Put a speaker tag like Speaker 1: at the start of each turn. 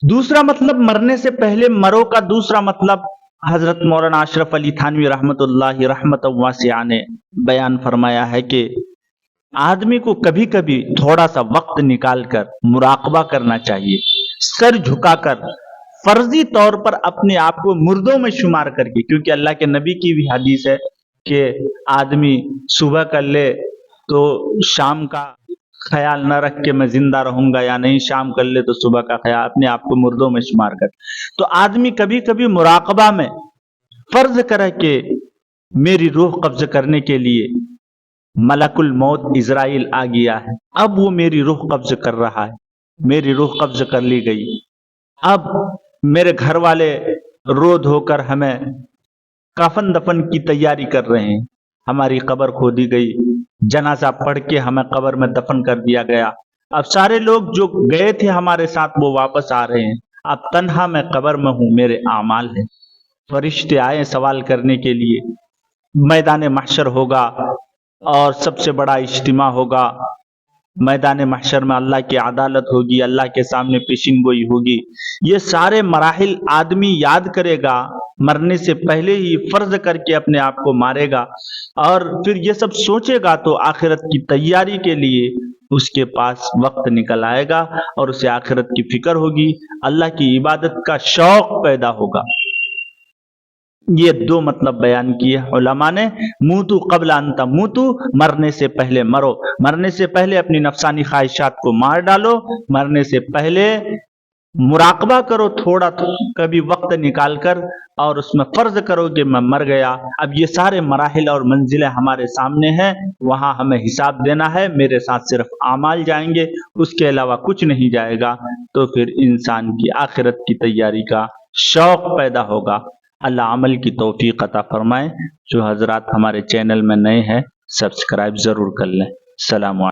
Speaker 1: दूसरा मतलब मरने से पहले मरो का दूसरा मतलब हजरत मौलाना अशरफ अली थानवी रहमतुल्लाहि रहमतन वासिया ने बयान फरमाया है कि आदमी को कभी कभी थोड़ा सा वक्त निकालकर मुराकबा करना चाहिए, सर झुकाकर फर्जी तौर पर अपने आप को मुर्दों में शुमार करके, क्योंकि अल्लाह के नबी की भी हदीस है कि आदमी सुबह कर ले तो शाम का ख्याल न रख के मैं जिंदा रहूंगा या नहीं, शाम कर ले तो सुबह का ख्याल, अपने आप को मुर्दों में शुमार कर। तो आदमी कभी कभी मुराकबा में फर्ज करे कि मेरी रूह कब्ज करने के लिए मलकुल मौत इजराइल आ गया है, अब वो मेरी रूह कब्ज कर रहा है, मेरी रूह कब्ज कर ली गई, अब मेरे घर वाले रो धोकर हमें कफन दफन की तैयारी कर रहे हैं, हमारी कब्र खोदी गई, जनाजा पढ़ के हमें कब्र में दफन कर दिया गया, अब सारे लोग जो गए थे हमारे साथ वो वापस आ रहे हैं, अब तन्हा मैं कब्र में हूं, मेरे आमाल है। फरिश्ते आए सवाल करने के लिए, मैदान महशर होगा और सबसे बड़ा इज्तिमा होगा, मैदान महशर में अल्लाह की अदालत होगी, अल्लाह के सामने पेशिन गोई होगी। ये सारे मराहिल आदमी याद करेगा, मरने से पहले ही फर्ज करके अपने आप को मारेगा, और फिर ये सब सोचेगा तो आखिरत की तैयारी के लिए उसके पास वक्त निकल आएगा और उसे आखिरत की फिक्र होगी, अल्लाह की इबादत का शौक पैदा होगा। ये दो मतलब बयान किए उलमा ने। मूतू कबला अंता मूतू, मरने से पहले मरो, मरने से पहले अपनी नफसानी ख्वाहिशात को मार डालो, मरने से पहले मुराकबा करो थोड़ा कभी वक्त निकालकर, और उसमें फर्ज करो कि मैं मर गया, अब ये सारे मराहिल और मंजिलें हमारे सामने हैं, वहां हमें हिसाब देना है, मेरे साथ सिर्फ आमाल जाएंगे, उसके अलावा कुछ नहीं जाएगा। तो फिर इंसान की आखिरत की तैयारी का शौक पैदा होगा। अल्लाह अमल की तौफीक अता फरमाए। जो हजरात हमारे चैनल में नए हैं सब्सक्राइब जरूर कर लें। सलाम।